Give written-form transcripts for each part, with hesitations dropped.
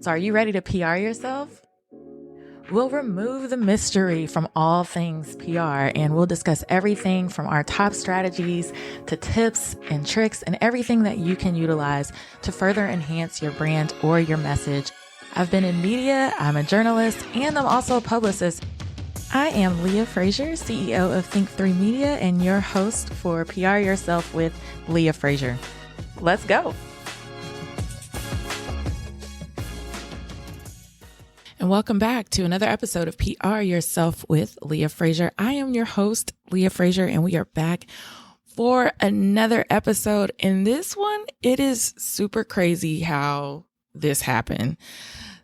So are you ready to PR yourself? We'll remove the mystery from all things PR, and we'll discuss everything from our top strategies to tips and tricks and everything that you can utilize to further enhance your brand or your message. I've been in media, I'm a journalist, and I'm also a publicist. I am Leah Frazier, CEO of Think3 Media, and your host for PR Yourself with Leah Frazier. Let's go. And welcome back to another episode of PR Yourself with Leah Frazier. I am your host, Leah Frazier, and we are back for another episode. In this one, it is super crazy how this happened.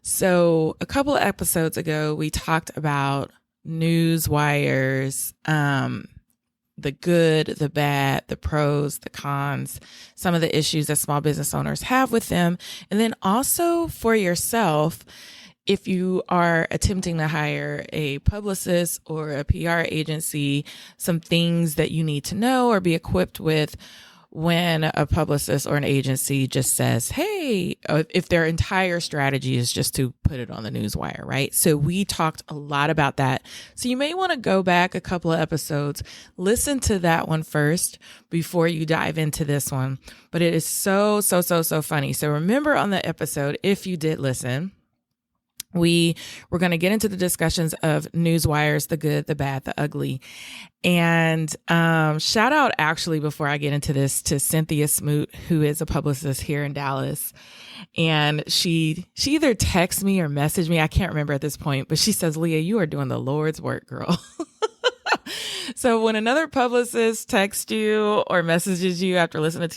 So a couple of episodes ago, we talked about Newswires, the good, the bad, the pros, the cons, some of the issues that small business owners have with them. And then also for yourself, if you are attempting to hire a publicist or a PR agency, some things that you need to know or be equipped with when a publicist or an agency just says, hey, if their entire strategy is just to put it on the Newswire, right? So we talked a lot about that. So you may want to go back a couple of episodes, listen to that one first before you dive into this one. But it is so funny. So remember on the episode, if you did listen, we were going to get into the discussions of Newswires, the good, the bad, the ugly. And shout out actually before I get into this to Cynthia Smoot, who is a publicist here in Dallas. And she either texted me or messaged me. I can't remember at this point, but she says, Leah, you are doing the Lord's work, girl. So when another publicist texts you or messages you after listening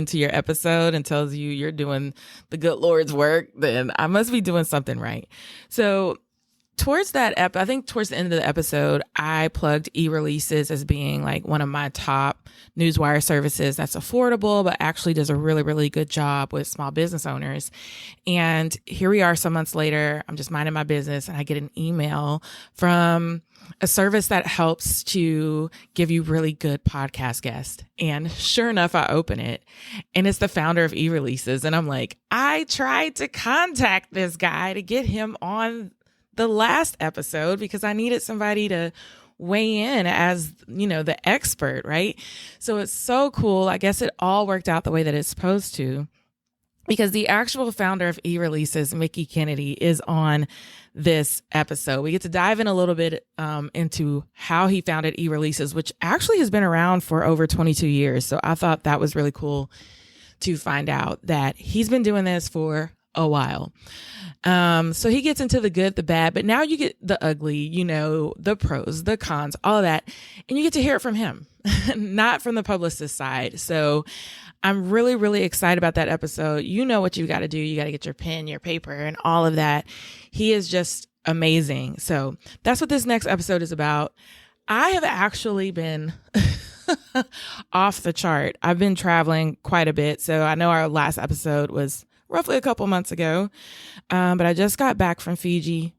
to your episode and tells you you're doing the good Lord's work, then I must be doing something right. So towards that I think towards the end of the episode, I plugged eReleases as being like one of my top Newswire services that's affordable, but actually does a really, really good job with small business owners. And here we are some months later, I'm just minding my business and I get an email from a service that helps to give you really good podcast guests. And sure enough, I open it and it's the founder of eReleases. And I'm like, I tried to contact this guy to get him on the last episode because I needed somebody to weigh in as, the expert, right? So it's so cool. I guess it all worked out the way that it's supposed to, because the actual founder of eReleases, Mickie Kennedy, is on this episode. We get to dive in a little bit into how he founded eReleases, which actually has been around for over 22 years. So I thought that was really cool to find out that he's been doing this for a while. So he gets into the good, the bad, but now you get the ugly, the pros, the cons, all of that. And you get to hear it from him, not from the publicist side. So I'm really, really excited about that episode. You know what you got to do. You got to get your pen, your paper, and all of that. He is just amazing. So that's what this next episode is about. I have actually been off the chart. I've been traveling quite a bit. So I know our last episode was roughly a couple months ago. But I just got back from Fiji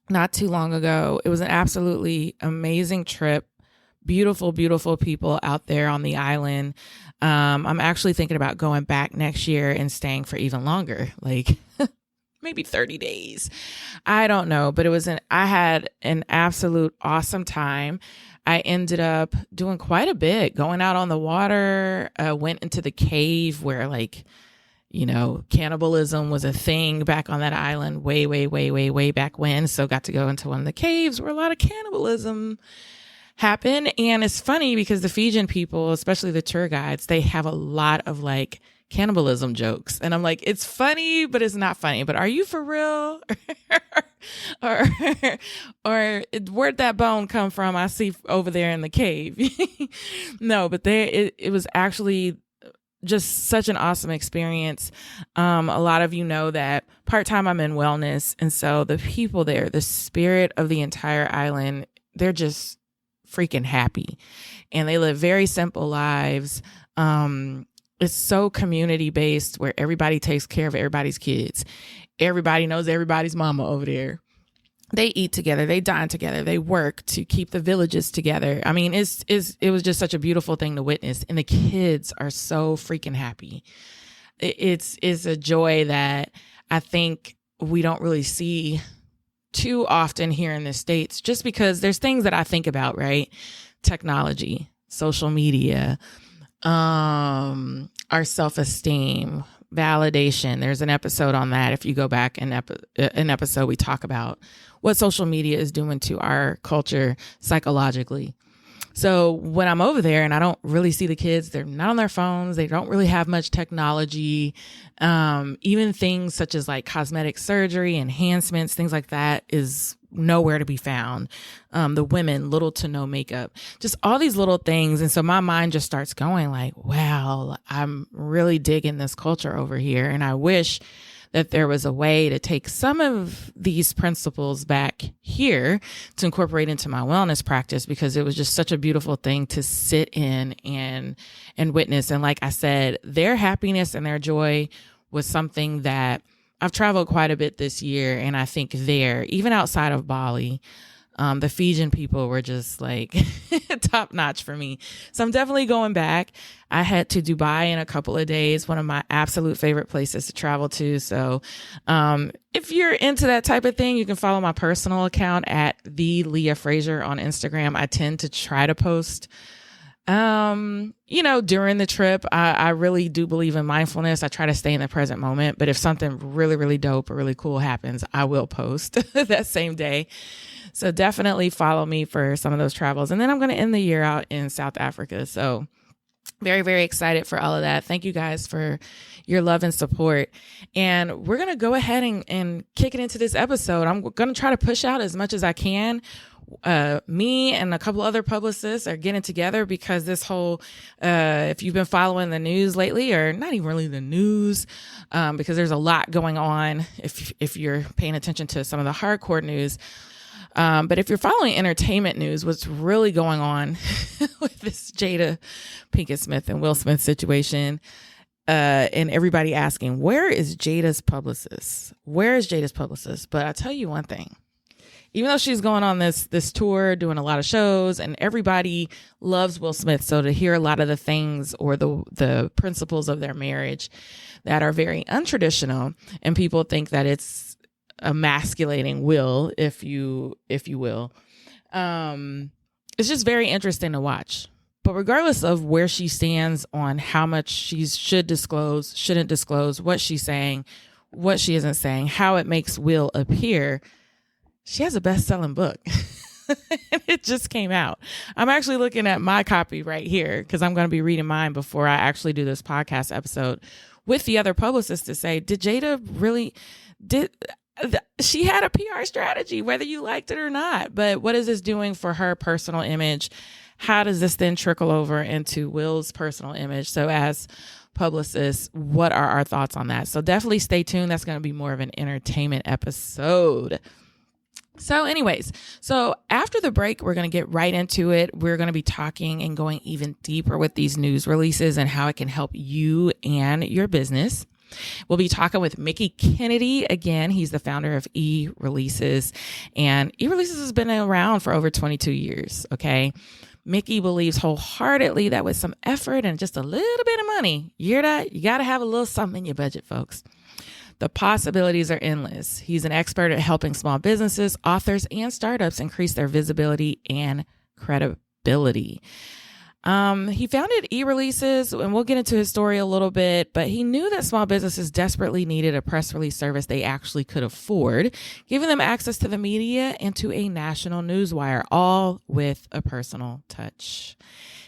not too long ago. It was an absolutely amazing trip. Beautiful, beautiful people out there on the island. I'm actually thinking about going back next year and staying for even longer, like maybe 30 days. I don't know, but I had an absolute awesome time. I ended up doing quite a bit, going out on the water, went into the cave where cannibalism was a thing back on that island way back when. So got to go into one of the caves where a lot of cannibalism happened. And it's funny because the Fijian people, especially the tour guides, they have a lot of cannibalism jokes. And I'm like, it's funny, but it's not funny. But are you for real? or where'd that bone come from? I see over there in the cave. No, but it was actually just such an awesome experience. A lot of you know that part-time I'm in wellness. And so the people there, the spirit of the entire island, they're just freaking happy. And they live very simple lives. It's so community-based where everybody takes care of everybody's kids. Everybody knows everybody's mama over there. They eat together, they dine together, they work to keep the villages together. I mean, it was just such a beautiful thing to witness. And the kids are so freaking happy. It's a joy that I think we don't really see too often here in the States, just because there's things that I think about, right? Technology, social media, our self-esteem, validation. There's an episode on that. If you go back an episode, we talk about what social media is doing to our culture psychologically. So when I'm over there and I don't really see the kids, they're not on their phones. They don't really have much technology. Even things such as like cosmetic surgery, enhancements, things like that is nowhere to be found. The women, little to no makeup, just all these little things. And so my mind just starts going like, wow, I'm really digging this culture over here. And I wish that there was a way to take some of these principles back here to incorporate into my wellness practice, because it was just such a beautiful thing to sit in and witness. And like I said, their happiness and their joy was something that I've traveled quite a bit this year. And I think there, even outside of Bali, the Fijian people were just like top notch for me. So I'm definitely going back. I head to Dubai in a couple of days, one of my absolute favorite places to travel to. So if you're into that type of thing, you can follow my personal account at the Leah Frazier on Instagram. I tend to try to post during the trip. I really do believe in mindfulness. I try to stay in the present moment, but if something really, really dope or really cool happens, I will post that same day. So definitely follow me for some of those travels. And then I'm going to end the year out in South Africa. So very, very excited for all of that. Thank you guys for your love and support. And we're going to go ahead and kick it into this episode. I'm going to try to push out as much as I can. Me and a couple other publicists are getting together because this whole, if you've been following the news lately, or not even really the news, because there's a lot going on if you're paying attention to some of the hardcore news. But if you're following entertainment news, what's really going on with this Jada Pinkett Smith and Will Smith situation, and everybody asking, where is Jada's publicist? Where is Jada's publicist? But I'll tell you one thing. Even though she's going on this tour, doing a lot of shows, and everybody loves Will Smith, so to hear a lot of the things or the principles of their marriage that are very untraditional, and people think that it's emasculating Will, if you will, it's just very interesting to watch. But regardless of where she stands on how much she should disclose, shouldn't disclose, what she's saying, what she isn't saying, how it makes Will appear, she has a best-selling book. It just came out. I'm actually looking at my copy right here because I'm going to be reading mine before I actually do this podcast episode with the other publicists to say, did Jada really, she had a PR strategy, whether you liked it or not, but what is this doing for her personal image? How does this then trickle over into Will's personal image? So as publicists, what are our thoughts on that? So definitely stay tuned. That's going to be more of an entertainment episode. So anyways, so after the break, we're going to get right into it. We're going to be talking and going even deeper with these news releases and how it can help you and your business. We'll be talking with Mickie Kennedy. Again, he's the founder of eReleases, and eReleases has been around for over 22 years. Okay. Mickie believes wholeheartedly that with some effort and just a little bit of money, you got to have a little something in your budget, folks. The possibilities are endless. He's an expert at helping small businesses, authors, and startups increase their visibility and credibility. He founded eReleases, and we'll get into his story a little bit, but he knew that small businesses desperately needed a press release service they actually could afford, giving them access to the media and to a national newswire, all with a personal touch.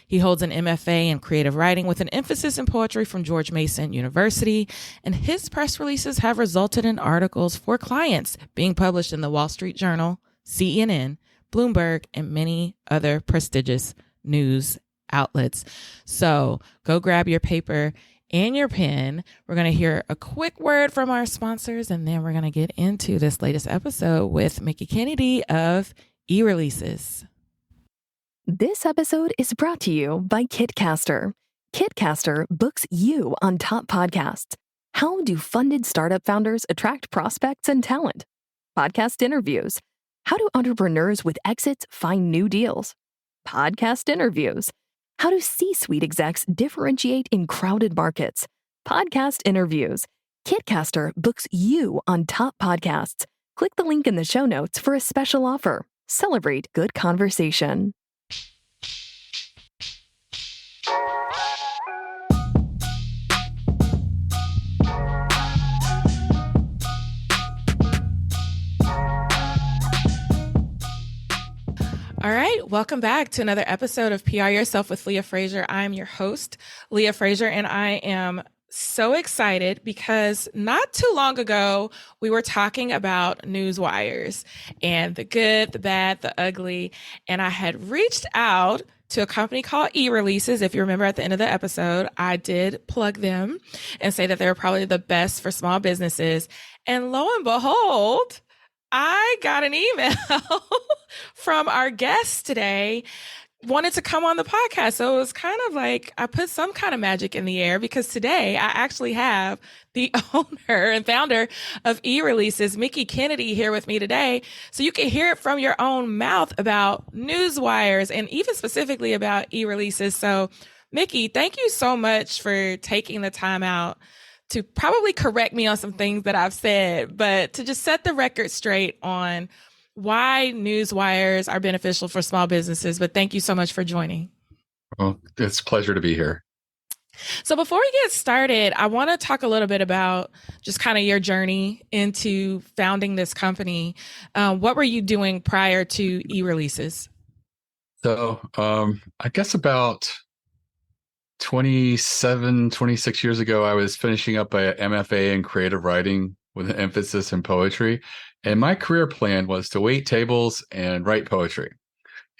He holds an MFA in creative writing with an emphasis in poetry from George Mason University, and his press releases have resulted in articles for clients being published in the Wall Street Journal, CNN, Bloomberg, and many other prestigious news outlets. So go grab your paper and your pen. We're going to hear a quick word from our sponsors, and then we're going to get into this latest episode with Mickie Kennedy of eReleases. This episode is brought to you by Kitcaster. Kitcaster books you on top podcasts. How do funded startup founders attract prospects and talent? Podcast interviews. How do entrepreneurs with exits find new deals? Podcast interviews. How do C-suite execs differentiate in crowded markets? Podcast interviews. KitCaster books you on top podcasts. Click the link in the show notes for a special offer. Celebrate good conversation. All right, welcome back to another episode of PR Yourself with Leah Frazier. I'm your host, Leah Frazier, and I am so excited because not too long ago, we were talking about newswires and the good, the bad, the ugly, and I had reached out to a company called eReleases. If you remember at the end of the episode, I did plug them and say that they were probably the best for small businesses. And lo and behold, I got an email from our guest today, wanted to come on the podcast. So it was kind of like I put some kind of magic in the air because today I actually have the owner and founder of eReleases, Mickie Kennedy, here with me today. So you can hear it from your own mouth about newswires and even specifically about eReleases. So Mickie, thank you so much for taking the time out to probably correct me on some things that I've said, but to just set the record straight on why newswires are beneficial for small businesses. But thank you so much for joining. Well, it's a pleasure to be here. So before we get started, I want to talk a little bit about just kind of your journey into founding this company. What were you doing prior to eReleases? So I guess about 26 years ago, I was finishing up an MFA in creative writing with an emphasis in poetry. And my career plan was to wait tables and write poetry.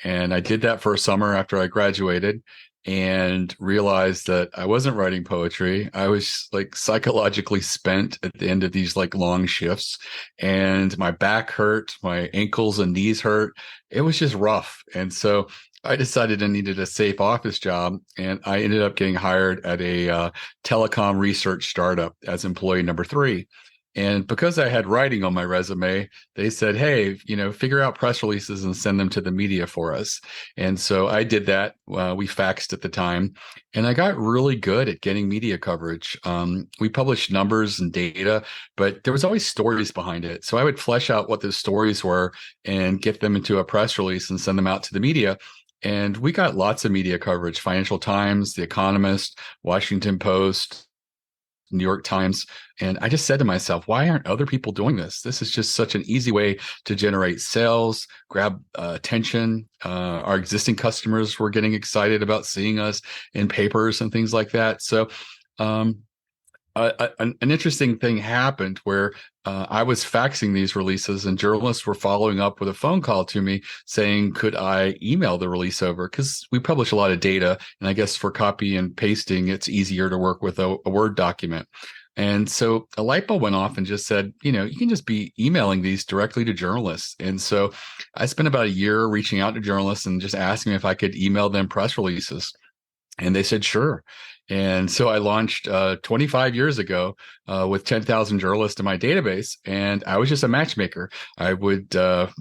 And I did that for a summer after I graduated and realized that I wasn't writing poetry. I was like psychologically spent at the end of these like long shifts, and my back hurt, my ankles and knees hurt. It was just rough. And so I decided I needed a safe office job, and I ended up getting hired at a telecom research startup as employee number 3. And because I had writing on my resume, they said, hey, figure out press releases and send them to the media for us. And so I did that. We faxed at the time, and I got really good at getting media coverage. We published numbers and data, but there was always stories behind it. So I would flesh out what those stories were and get them into a press release and send them out to the media. And we got lots of media coverage: Financial Times, The Economist, Washington Post, New York Times. And I just said to myself, why aren't other people doing this? This is just such an easy way to generate sales, grab attention. Our existing customers were getting excited about seeing us in papers and things like that. So an interesting thing happened where I was faxing these releases, and journalists were following up with a phone call to me saying, could I email the release over? Because we publish a lot of data, and I guess for copy and pasting, it's easier to work with a Word document. And so a light bulb went off and just said, you can just be emailing these directly to journalists. And so I spent about a year reaching out to journalists and just asking if I could email them press releases. And they said, sure. And so I launched 25 years ago with 10,000 journalists in my database. And I was just a matchmaker. I would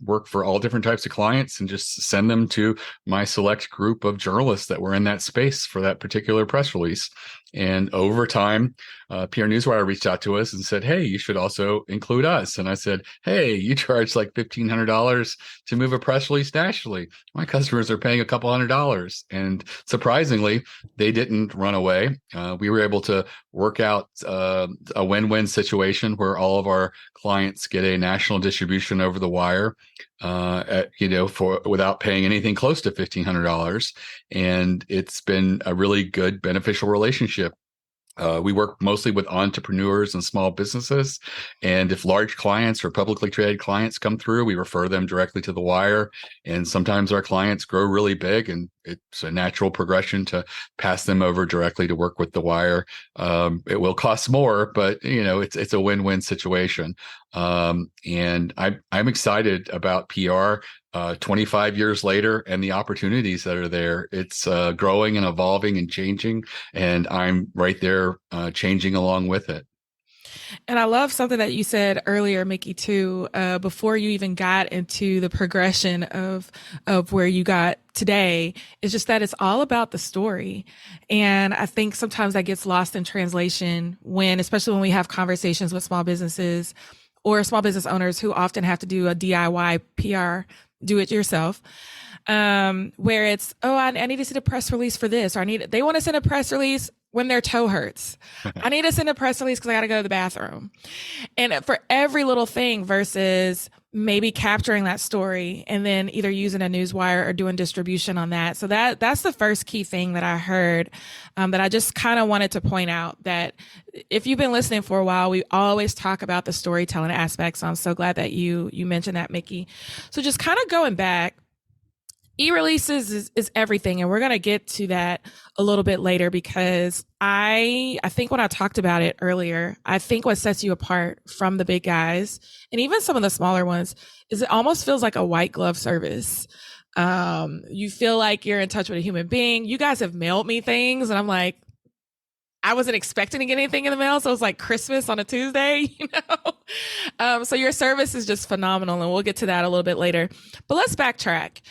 work for all different types of clients and just send them to my select group of journalists that were in that space for that particular press release. And over time, PR Newswire reached out to us and said, hey, you should also include us. And I said, hey, you charge like $1,500 to move a press release nationally. My customers are paying a couple $100. And surprisingly, they didn't run away. We were able to work out a win-win situation where all of our clients get a national distribution over the wire, without paying anything close to $1,500. And it's been a really good, beneficial relationship. We work mostly with entrepreneurs and small businesses. And if large clients or publicly traded clients come through, we refer them directly to the wire. And sometimes our clients grow really big, and it's a natural progression to pass them over directly to work with the wire. It will cost more, but it's a win-win situation. And I'm excited about PR 25 years later and the opportunities that are there. It's growing and evolving and changing, and I'm right there changing along with it. And I love something that you said earlier, Mickie, too, before you even got into the progression of where you got today. It's just that it's all about the story. And I think sometimes that gets lost in translation especially when we have conversations with small businesses or small business owners who often have to do a DIY PR, do it yourself. Where it's, oh, I need to send a press release for this, or they want to send a press release when their toe hurts. I need to send a press release because I got to go to the bathroom. And for every little thing versus maybe capturing that story and then either using a newswire or doing distribution on that. So that's the first key thing that I heard, that I just kind of wanted to point out, that if you've been listening for a while, we always talk about the storytelling aspect. So I'm so glad that you mentioned that, Mickie. So just kind of going back, eReleases is everything. And we're going to get to that a little bit later, because I think when I talked about it earlier, I think what sets you apart from the big guys and even some of the smaller ones is it almost feels like a white glove service. You feel like you're in touch with a human being. You guys have mailed me things and I'm like, I wasn't expecting to get anything in the mail. So it was like Christmas on a Tuesday, so your service is just phenomenal. And we'll get to that a little bit later, but let's backtrack.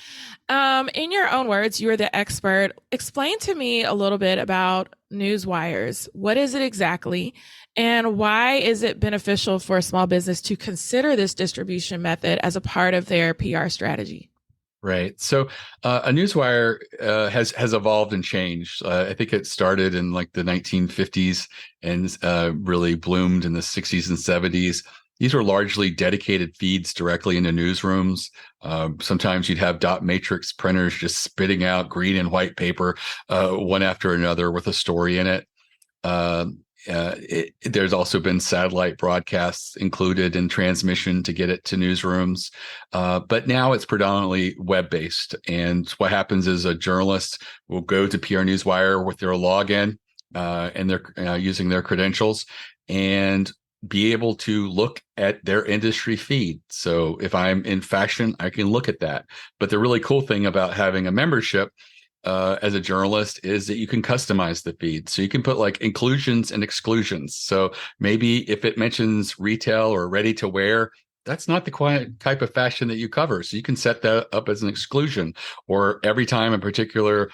In your own words, you're the expert. Explain to me a little bit about Newswires. What is it exactly? And why is it beneficial for a small business to consider this distribution method as a part of their PR strategy? Right. So a newswire has evolved and changed. I think it started in like the 1950s and really bloomed in the 60s and 70s. These were largely dedicated feeds directly into newsrooms. Sometimes you'd have dot matrix printers just spitting out green and white paper, one after another with a story in it. There's also been satellite broadcasts included in transmission to get it to newsrooms. But now it's predominantly web-based. And what happens is a journalist will go to PR Newswire with their login and they're using their credentials and be able to look at their industry feed. So if I'm in fashion, I can look at that. But the really cool thing about having a membership as a journalist is that you can customize the feed. So you can put like inclusions and exclusions. So maybe if it mentions retail or ready to wear, that's not the type of fashion that you cover. So you can set that up as an exclusion, or every time a particular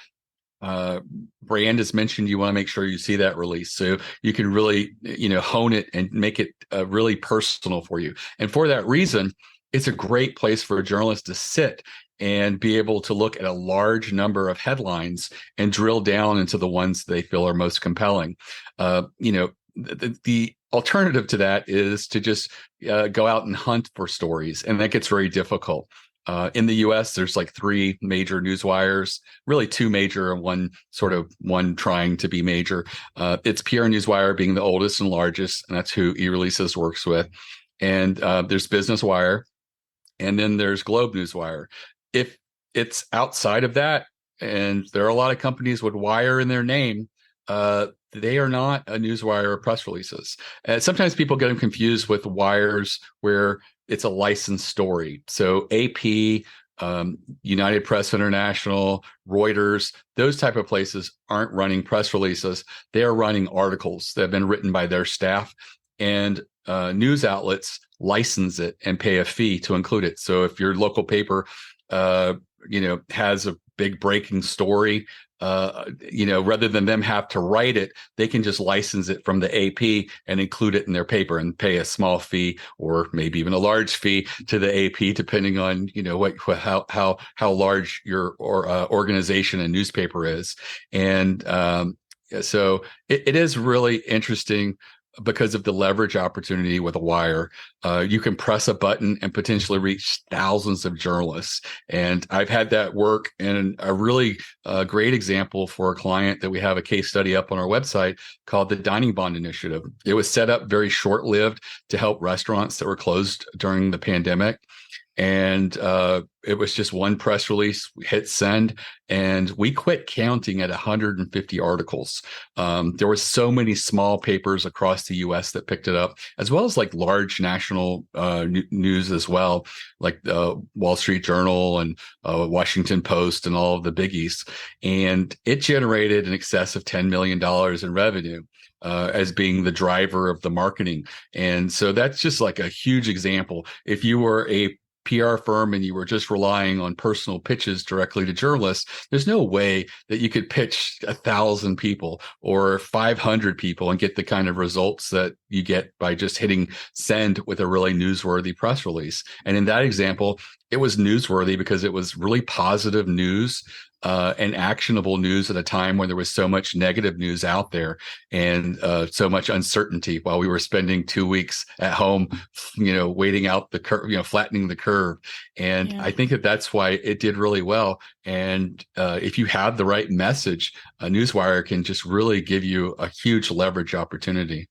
brand is mentioned, you want to make sure you see that release. So you can really, hone it and make it really personal for you. And for that reason, it's a great place for a journalist to sit and be able to look at a large number of headlines and drill down into the ones they feel are most compelling. The alternative to that is to just go out and hunt for stories, and that gets very difficult. In the US, there's like 3 major newswires, really 2 major and one trying to be major. It's PR Newswire being the oldest and largest, and that's who eReleases works with. And there's Business Wire, and then there's Globe Newswire. If it's outside of that, and there are a lot of companies with wire in their name, they are not a newswire or press releases. Sometimes people get them confused with wires where it's a licensed story. So AP, United Press International, Reuters, those type of places aren't running press releases. They are running articles that have been written by their staff, and news outlets license it and pay a fee to include it. So if your local paper, has a big breaking story, rather than them have to write it, they can just license it from the AP and include it in their paper and pay a small fee or maybe even a large fee to the AP, depending on, how large your organization and newspaper is. And so it is really interesting because of the leverage opportunity with a wire. You can press a button and potentially reach thousands of journalists. And I've had that work. And a really great example for a client that we have a case study up on our website called the Dining Bond Initiative. It was set up very short-lived to help restaurants that were closed during the pandemic. And it was just one press release. We hit send, and we quit counting at 150 articles. There were so many small papers across the U.S. that picked it up, as well as like large national news as well, like the Wall Street Journal and Washington Post and all of the biggies. And it generated in excess of $10 million in revenue. As being the driver of the marketing. And so that's just like a huge example. If you were a PR firm and you were just relying on personal pitches directly to journalists, there's no way that you could pitch 1,000 people or 500 people and get the kind of results that you get by just hitting send with a really newsworthy press release. And in that example, it was newsworthy because it was really positive news and actionable news at a time when there was so much negative news out there and so much uncertainty while we were spending 2 weeks at home, waiting out the curve, flattening the curve. And I think that's why it did really well. And if you have the right message, a newswire can just really give you a huge leverage opportunity.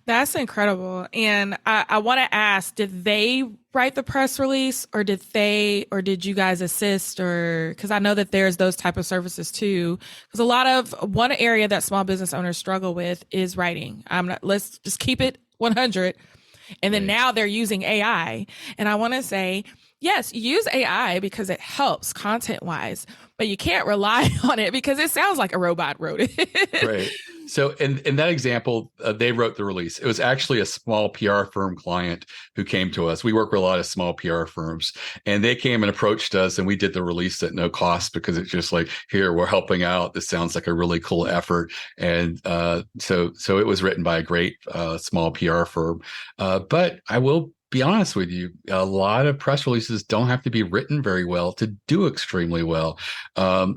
That's incredible. And I want to ask, did they write the press release or did you guys assist, or, because I know that there's those type of services too, because one area that small business owners struggle with is writing. Let's just keep it 100. And then now they're using AI. And I want to say, yes, use AI because it helps content wise, but you can't rely on it because it sounds like a robot wrote it. Right. So in that example, they wrote the release. It was actually a small PR firm client who came to us. We work with a lot of small PR firms, and they came and approached us, and we did the release at no cost because it's just like, here, we're helping out. This sounds like a really cool effort. And so it was written by a great small PR firm. But I will be honest with you, a lot of press releases don't have to be written very well to do extremely well.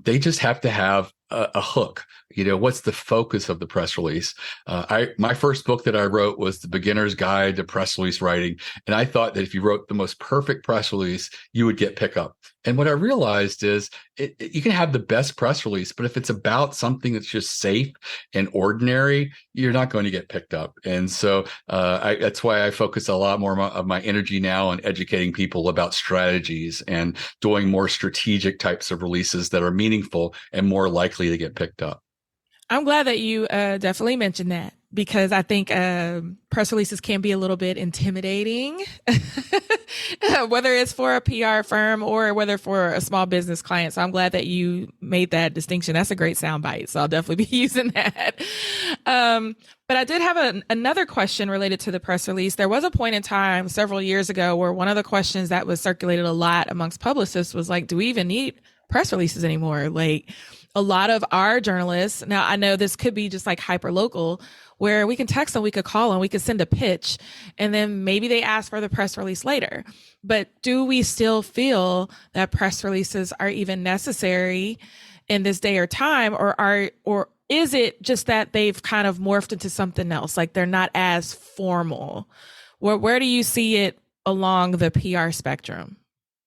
They just have to have a hook. What's the focus of the press release? My first book that I wrote was The Beginner's Guide to Press Release Writing. And I thought that if you wrote the most perfect press release, you would get pickup. And what I realized is you can have the best press release, but if it's about something that's just safe and ordinary, you're not going to get picked up. And so that's why I focus a lot more of my energy now on educating people about strategies and doing more strategic types of releases that are meaningful and more likely to get picked up. I'm glad that you definitely mentioned that, because I think press releases can be a little bit intimidating, whether it's for a PR firm or whether for a small business client. So I'm glad that you made that distinction. That's a great soundbite. So I'll definitely be using that. But I did have another question related to the press release. There was a point in time several years ago where one of the questions that was circulated a lot amongst publicists was like, do we even need press releases anymore? Like, a lot of our journalists, now I know this could be just like hyper local, where we can text them, we could call them, we could send a pitch, and then maybe they ask for the press release later. But do we still feel that press releases are even necessary in this day or time, or is it just that they've kind of morphed into something else? Like they're not as formal. Where do you see it along the PR spectrum?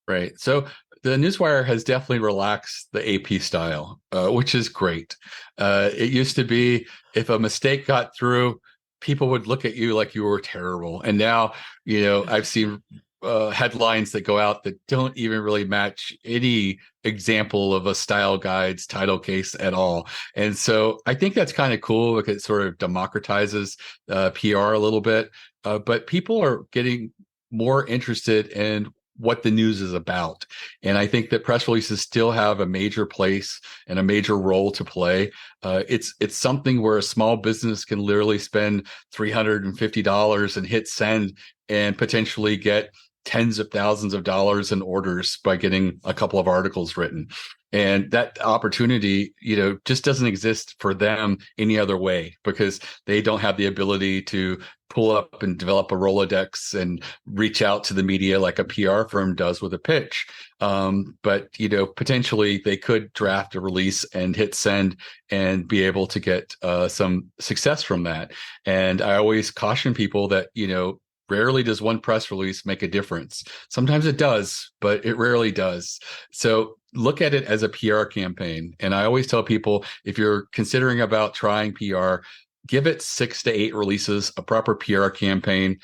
Right. So the Newswire has definitely relaxed the AP style, which is great. It used to be if a mistake got through, people would look at you like you were terrible. And now, I've seen headlines that go out that don't even really match any example of a style guide's title case at all. And so I think that's kind of cool because it sort of democratizes PR a little bit. But people are getting more interested in what the news is about. And I think that press releases still have a major place and a major role to play. It's something where a small business can literally spend $350 and hit send and potentially get tens of thousands of dollars in orders by getting a couple of articles written. And that opportunity, just doesn't exist for them any other way because they don't have the ability to pull up and develop a Rolodex and reach out to the media like a PR firm does with a pitch. But potentially they could draft a release and hit send and be able to get some success from that. And I always caution people that, rarely does one press release make a difference. Sometimes it does, but it rarely does. So look at it as a PR campaign. And I always tell people, if you're considering about trying PR, give it 6 to 8 releases, a proper PR campaign,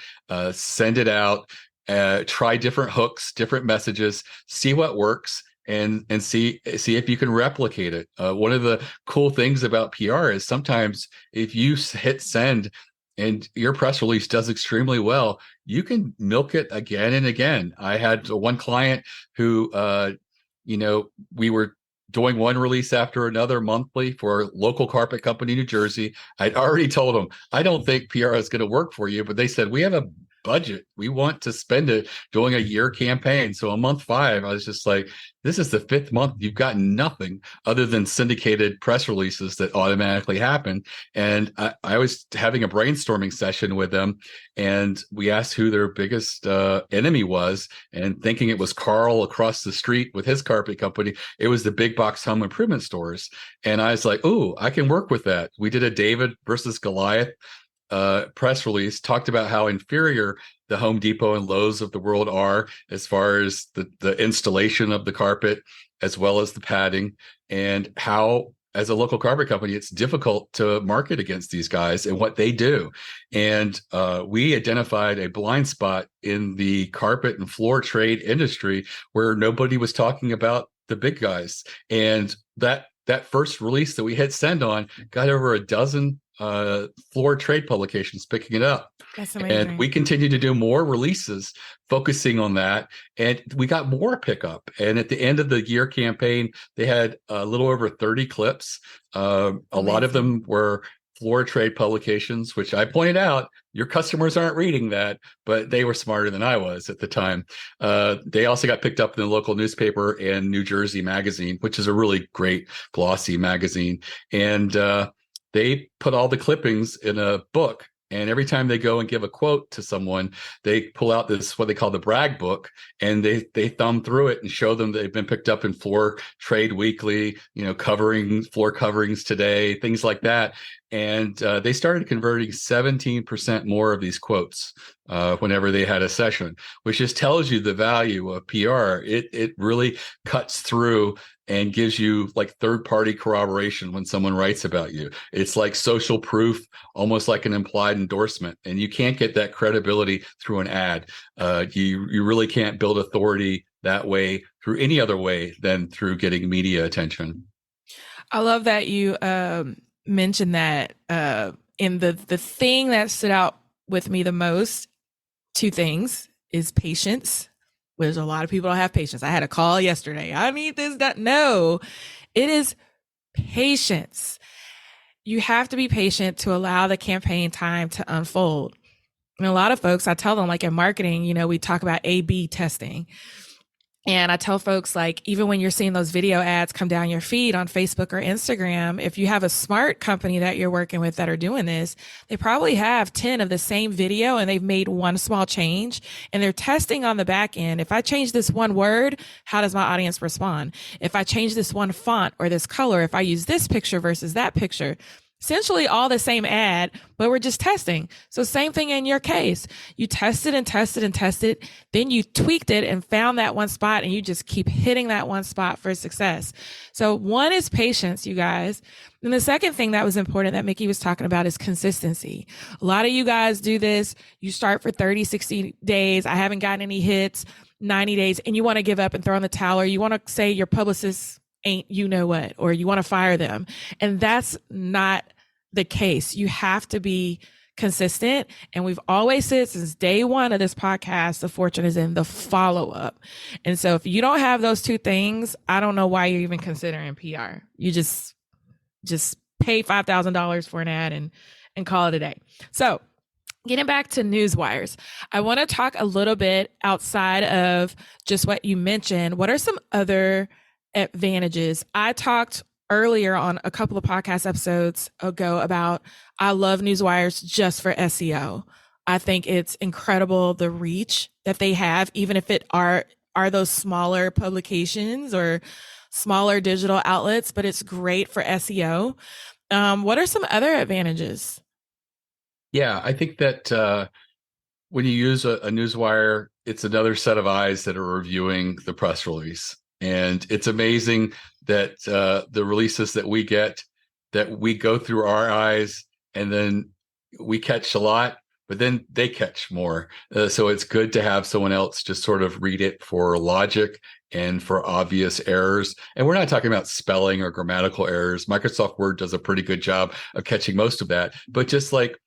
send it out, try different hooks, different messages, see what works, and see if you can replicate it. One of the cool things about PR is sometimes if you hit send and your press release does extremely well, you can milk it again and again. I had one client who, we were doing one release after another monthly for a local carpet company in New Jersey. I'd already told them, I don't think PR is going to work for you, but they said, we have a budget. We want to spend it doing a year campaign. So on month 5, I was just like, this is the 5th month. You've got nothing other than syndicated press releases that automatically happen. And I was having a brainstorming session with them, and we asked who their biggest enemy was, and thinking it was Carl across the street with his carpet company. It was the big box home improvement stores. And I was like, oh, I can work with that. We did a David versus Goliath press release, talked about how inferior the Home Depot and Lowe's of the world are as far as the installation of the carpet, as well as the padding, and how, as a local carpet company, it's difficult to market against these guys and what they do. And we identified a blind spot in the carpet and floor trade industry where nobody was talking about the big guys. And that first release that we hit send on got over a dozen floor trade publications picking it up. That's amazing. And we continue to do more releases focusing on that. And we got more pickup. And at the end of the year campaign, they had a little over 30 clips. A lot of them were floor trade publications, which I pointed out, your customers aren't reading that, but they were smarter than I was at the time. They also got picked up in the local newspaper and New Jersey Magazine, which is a really great glossy magazine. And they put all the clippings in a book. And every time they go and give a quote to someone, they pull out this, what they call the brag book, and they thumb through it and show them they've been picked up in Floor Trade Weekly, covering floor coverings today, things like that. And they started converting 17% more of these quotes whenever they had a session, which just tells you the value of PR. It really cuts through and gives you like third-party corroboration when someone writes about you. It's like social proof, almost like an implied endorsement. And you can't get that credibility through an ad. You really can't build authority that way through any other way than through getting media attention. I love that you mentioned that in the thing that stood out with me the most, 2 things, is patience. There's a lot of people don't have patience. I had a call yesterday. I need this, that. No, it is patience. You have to be patient to allow the campaign time to unfold. And a lot of folks, I tell them, like in marketing, we talk about A/B testing. And I tell folks, like, even when you're seeing those video ads come down your feed on Facebook or Instagram, if you have a smart company that you're working with that are doing this, they probably have 10 of the same video and they've made one small change and they're testing on the back end. If I change this one word, how does my audience respond? If I change this one font or this color, if I use this picture versus that picture, essentially all the same ad, but we're just testing. So same thing in your case. You tested and tested and tested, then you tweaked it and found that one spot, and you just keep hitting that one spot for success. So one is patience, you guys. And the second thing that was important that Mickie was talking about is consistency. A lot of you guys do this. You start for 30, 60 days. I haven't gotten any hits, 90 days, and you want to give up and throw in the towel, or you want to say your publicist ain't you know what, or you want to fire them. And that's not the case. You have to be consistent. And we've always said since day one of this podcast, the fortune is in the follow-up. And so if you don't have those 2 things, I don't know why you're even considering PR. You just pay $5,000 for an ad and call it a day. So getting back to Newswires, I want to talk a little bit outside of just what you mentioned. What are some other advantages? I talked earlier on a couple of podcast episodes ago about I love Newswires just for SEO. I think it's incredible the reach that they have, even if it are those smaller publications or smaller digital outlets, but it's great for SEO. What are some other advantages? Yeah, I think that when you use a Newswire, it's another set of eyes that are reviewing the press release. And it's amazing that the releases that we get, that we go through our eyes and then we catch a lot, but then they catch more. So it's good to have someone else just sort of read it for logic and for obvious errors. And we're not talking about spelling or grammatical errors. Microsoft Word does a pretty good job of catching most of that. But just like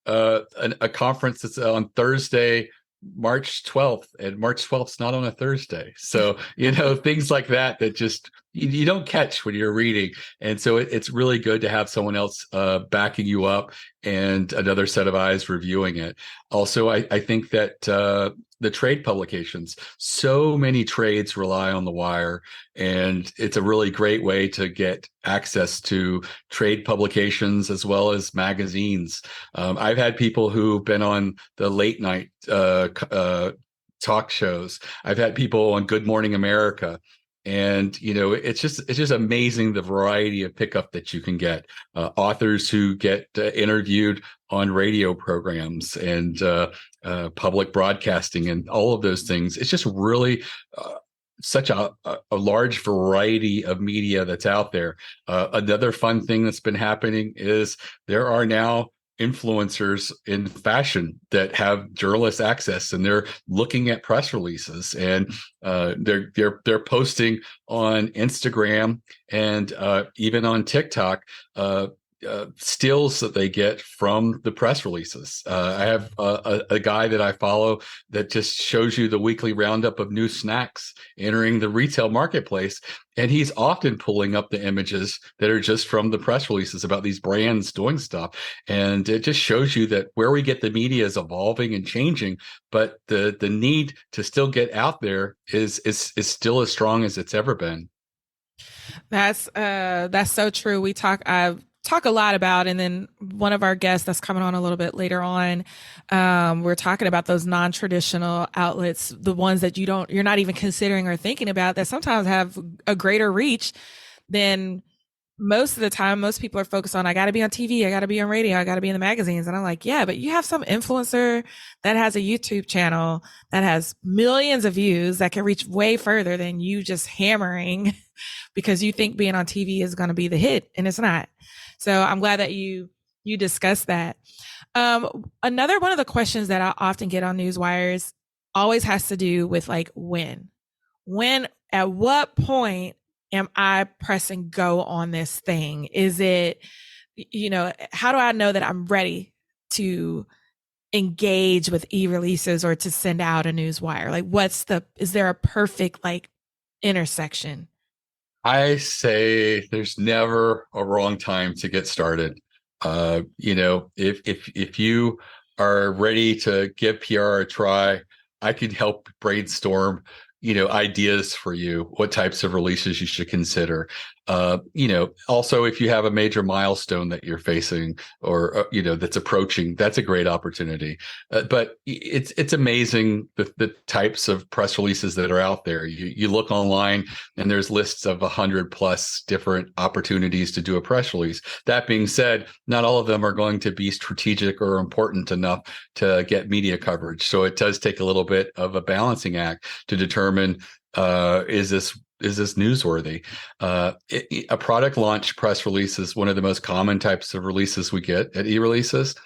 a conference that's on Thursday, March 12th, and March 12th is not on a Thursday. So, things like that just you don't catch when you're reading. And so it's really good to have someone else backing you up and another set of eyes reviewing it. Also, I think that the trade publications, so many trades rely on the wire, and it's a really great way to get access to trade publications as well as magazines. I've had people who've been on the late night talk shows. I've had people on Good Morning America. And, it's just amazing the variety of pickup that you can get. Authors who get interviewed on radio programs and public broadcasting and all of those things. It's just really such a large variety of media that's out there. Another fun thing that's been happening is there are now influencers in fashion that have journalist access, and they're looking at press releases, and they're posting on Instagram and even on TikTok stills that they get from the press releases. I have a guy that I follow that just shows you the weekly roundup of new snacks entering the retail marketplace. And he's often pulling up the images that are just from the press releases about these brands doing stuff. And it just shows you that where we get the media is evolving and changing, but the need to still get out there is still as strong as it's ever been. That's so true. I talk a lot about, and then one of our guests that's coming on a little bit later on, we're talking about those non-traditional outlets, the ones that you're not even considering or thinking about, that sometimes have a greater reach than most of the time. Most people are focused on, I got to be on TV, I got to be on radio, I got to be in the magazines. And I'm like, yeah, but you have some influencer that has a YouTube channel that has millions of views that can reach way further than you just hammering because you think being on TV is going to be the hit, and it's not. So I'm glad that you discussed that. Another one of the questions that I often get on Newswires always has to do with like when, at what point am I pressing go on this thing? Is it, how do I know that I'm ready to engage with eReleases or to send out a Newswire? Like is there a perfect like intersection? I say there's never a wrong time to get started. If you are ready to give PR a try, I could help brainstorm, ideas for you, what types of releases you should consider. Also, if you have a major milestone that you're facing or, that's approaching, that's a great opportunity. But it's amazing the types of press releases that are out there. You look online and there's lists of 100+ different opportunities to do a press release. That being said, not all of them are going to be strategic or important enough to get media coverage. So it does take a little bit of a balancing act to determine, is this newsworthy? A product launch press release is one of the most common types of releases we get at eReleases.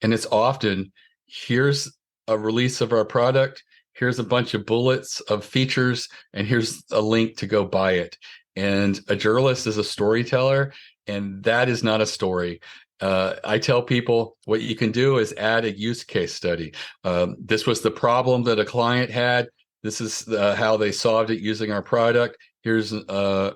And it's often, here's a release of our product, here's a bunch of bullets of features, and here's a link to go buy it. And a journalist is a storyteller, and that is not a story. I tell people what you can do is add a use case study. This was the problem that a client had. This is how they solved it using our product. Here's a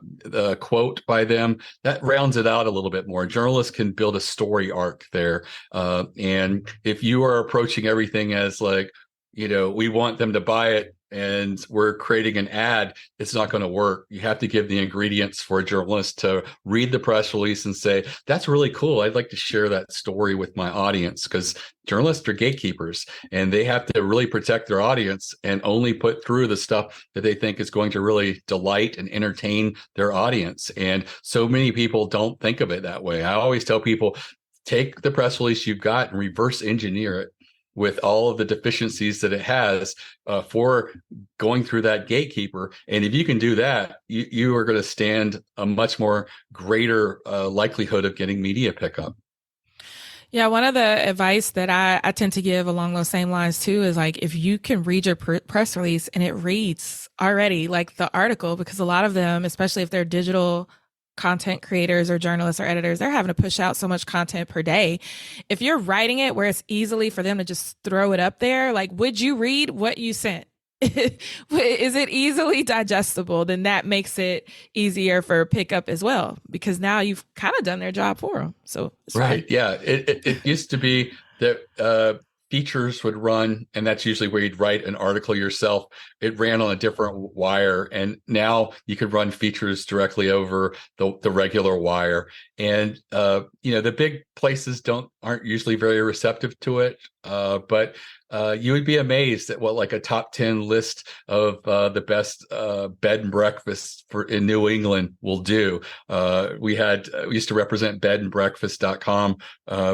quote by them. That rounds it out a little bit more. Journalists can build a story arc there. And if you are approaching everything as like, we want them to buy it and we're creating an ad, it's not going to work. You have to give the ingredients for a journalist to read the press release and say, that's really cool. I'd like to share that story with my audience, because journalists are gatekeepers and they have to really protect their audience and only put through the stuff that they think is going to really delight and entertain their audience. And so many people don't think of it that way. I always tell people, take the press release you've got and reverse engineer it with all of the deficiencies that it has for going through that gatekeeper. And if you can do that, you are going to stand a much more greater likelihood of getting media pickup. Yeah, one of the advice that I tend to give along those same lines too is like if you can read your press release and it reads already like the article, because a lot of them, especially if they're digital content creators or journalists or editors, they're having to push out so much content per day. If you're writing it where it's easily for them to just throw it up there, like, would you read what you sent? Is it easily digestible? Then that makes it easier for pickup as well, because now you've kind of done their job for them. So it's Right. fine. Yeah. It used to be that features would run, and that's usually where you'd write an article yourself. It ran on a different wire, and now you could run features directly over the regular wire. And the big places aren't usually very receptive to it. But you would be amazed at what like a top 10 list of the best bed and breakfasts in New England will do. We used to represent bedandbreakfast.com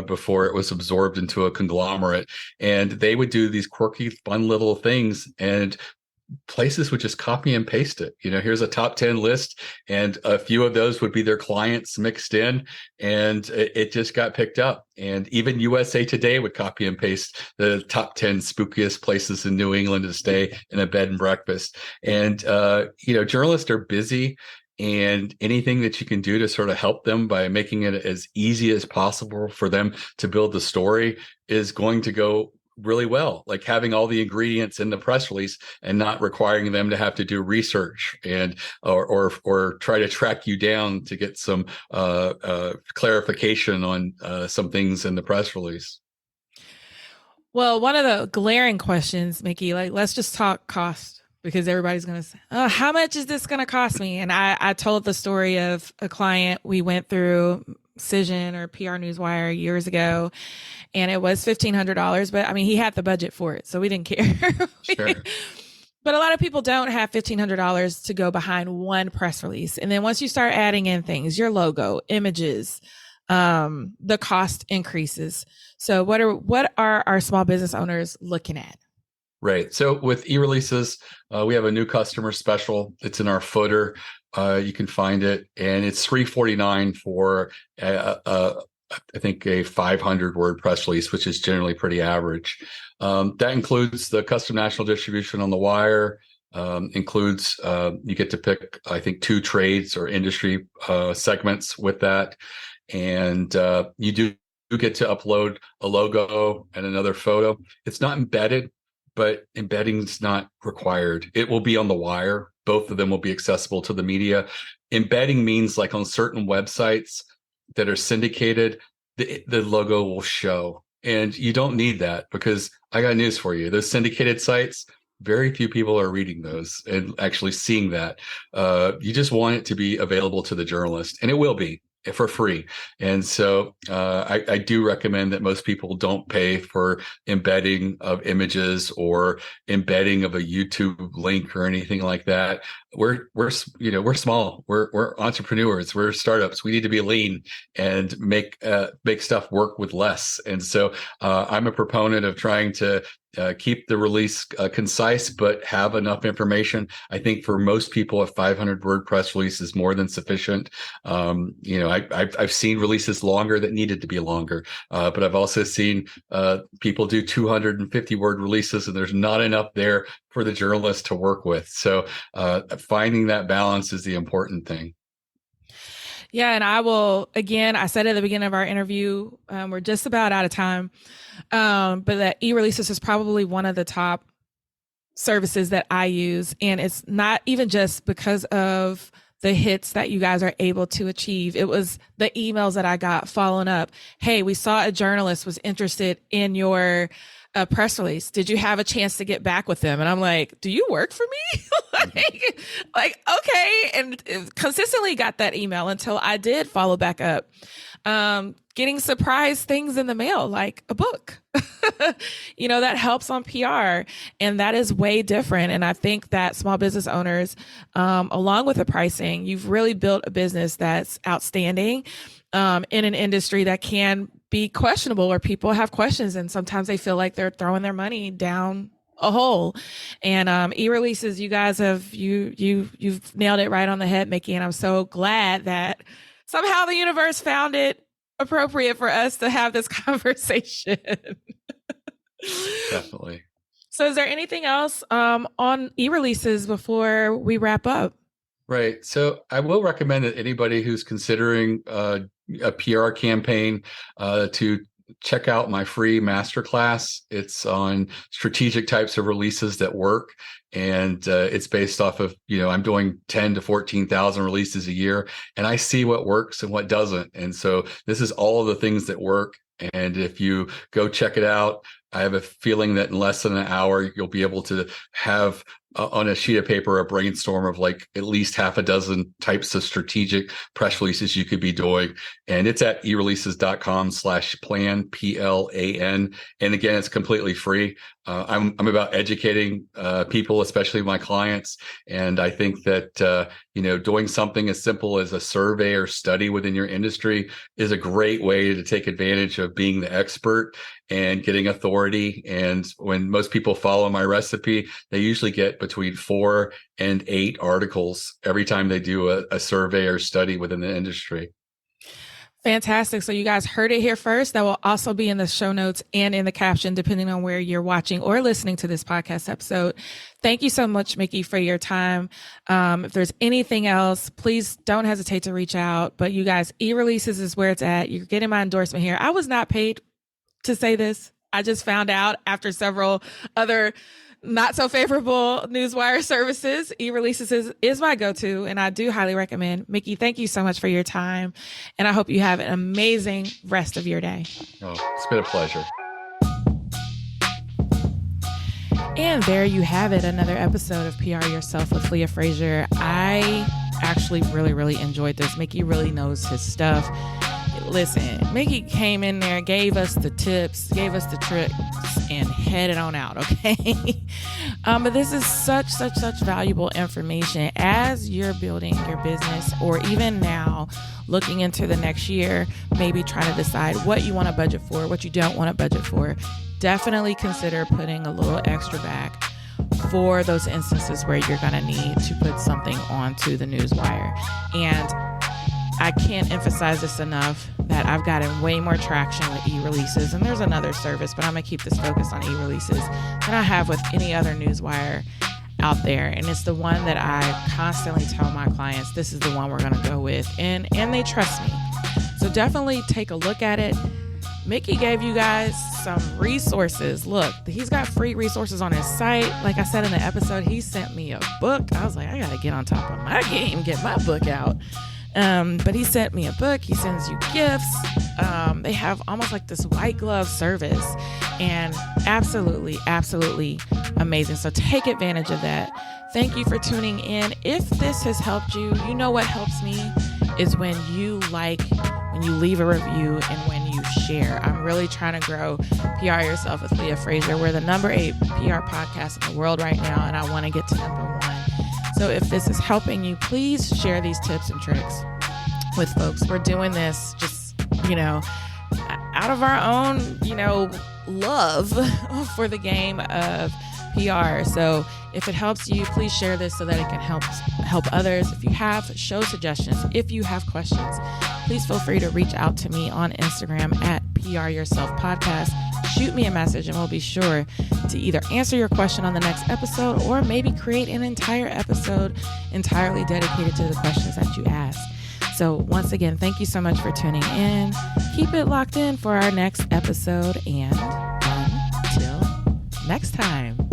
before it was absorbed into a conglomerate. And they would do these quirky, fun little things, and places would just copy and paste it. Here's a top 10 list, and a few of those would be their clients mixed in, and it just got picked up. And even USA Today would copy and paste the top 10 spookiest places in New England to stay in a bed and breakfast. And journalists are busy, and anything that you can do to sort of help them by making it as easy as possible for them to build the story is going to go really well. Like having all the ingredients in the press release and not requiring them to have to do research and or try to track you down to get some clarification on some things in the press release. Well, one of the glaring questions, Mickie, like let's just talk cost, because everybody's going to say, oh, how much is this going to cost me? And I told the story of a client we went through, Cision or PR Newswire, years ago, and it was $1,500. But I mean, he had the budget for it, so we didn't care. Sure. But a lot of people don't have $1,500 to go behind one press release. And then once you start adding in things, your logo, images, the cost increases. So what are our small business owners looking at? Right. So with eReleases, we have a new customer special. It's in our footer. You can find it, and it's $349 for I think a 500 word press release, which is generally pretty average. That includes the custom national distribution on the wire. Includes you get to pick, I think, 2 trades or industry segments with that, and you do get to upload a logo and another photo. It's not embedded, but embedding is not required. It will be on the wire. Both of them will be accessible to the media. Embedding means like on certain websites that are syndicated, the logo will show. And you don't need that, because I got news for you. Those syndicated sites, very few people are reading those and actually seeing that. You just want it to be available to the journalist, and it will be for free. And so I do recommend that most people don't pay for embedding of images or embedding of a YouTube link or anything like that. We're small. We're entrepreneurs. We're startups. We need to be lean and make stuff work with less. And so I'm a proponent of trying to keep the release concise, but have enough information. I think for most people, a 500 word press release is more than sufficient. I've seen releases longer that needed to be longer, but I've also seen people do 250 word releases, and there's not enough there for the journalist to work with. So finding that balance is the important thing. Yeah, and I said at the beginning of our interview, we're just about out of time, but that eReleases is probably one of the top services that I use. And it's not even just because of the hits that you guys are able to achieve. It was the emails that I got following up. Hey, we saw a journalist was interested in your press release. Did you have a chance to get back with them? And I'm like, do you work for me? like, okay. And consistently got that email until I did follow back up. Getting surprise things in the mail, like a book, that helps on PR, and that is way different. And I think that small business owners, along with the pricing, you've really built a business that's outstanding, in an industry that can be questionable, where people have questions and sometimes they feel like they're throwing their money down a hole. And eReleases, you guys you've nailed it right on the head, Mickie. And I'm so glad that somehow the universe found it appropriate for us to have this conversation. Definitely. So is there anything else on eReleases before we wrap up? Right. So I will recommend that anybody who's considering a PR campaign to check out my free masterclass. It's on strategic types of releases that work. And it's based off of, I'm doing 10 to 14,000 releases a year, and I see what works and what doesn't. And so this is all of the things that work. And if you go check it out, I have a feeling that in less than an hour, you'll be able to have on a sheet of paper a brainstorm of like at least half a dozen types of strategic press releases you could be doing. And it's at eReleases.com/plan, PLAN. And again, it's completely free. I'm about educating people, especially my clients. And I think that, doing something as simple as a survey or study within your industry is a great way to take advantage of being the expert and getting authority. And when most people follow my recipe, they usually get between 4 and 8 articles every time they do a survey or study within the industry. Fantastic. So you guys heard it here first. That will also be in the show notes and in the caption, depending on where you're watching or listening to this podcast episode. Thank you so much, Mickie, for your time. If there's anything else, please don't hesitate to reach out. But you guys, eReleases is where it's at. You're getting my endorsement here. I was not paid to say this. I just found out after several other not so favorable Newswire services. eReleases is my go-to, and I do highly recommend. Mickie, thank you so much for your time, and I hope you have an amazing rest of your day. Oh, it's been a pleasure. And there you have it, another episode of PR Yourself with Leah Frazier. I actually really, really enjoyed this. Mickie really knows his stuff. Listen, Mickie came in there, gave us the tips, gave us the tricks, and headed on out, okay? But this is such valuable information as you're building your business, or even now looking into the next year, maybe trying to decide what you want to budget for, what you don't want to budget for. Definitely consider putting a little extra back for those instances where you're going to need to put something onto the Newswire. And I can't emphasize this enough that I've gotten way more traction with eReleases, and there's another service, but I'm going to keep this focused on eReleases than I have with any other Newswire out there. And it's the one that I constantly tell my clients, this is the one we're going to go with, and they trust me. So definitely take a look at it. Mickie gave you guys some resources. Look, he's got free resources on his site. Like I said in the episode, he sent me a book. I was like, I got to get on top of my game, get my book out. But he sent me a book. He sends you gifts. They have almost like this white glove service, and absolutely amazing. So take advantage of that. Thank you for tuning in. If this has helped you, you know what helps me is when you leave a review and when you share. I'm really trying to grow PR Yourself with Leah Frazier. We're the number 8 PR podcast in the world right now, and I want to get to number 1. So if this is helping you, please share these tips and tricks with folks. We're doing this just, out of our own, love for the game of PR. So if it helps you, please share this so that it can help others. If you have show suggestions, if you have questions, please feel free to reach out to me on Instagram at PR Yourself Podcast. Shoot me a message and we'll be sure to either answer your question on the next episode or maybe create an entire episode entirely dedicated to the questions that you asked. So once again, thank you so much for tuning in. Keep it locked in for our next episode, and until next time.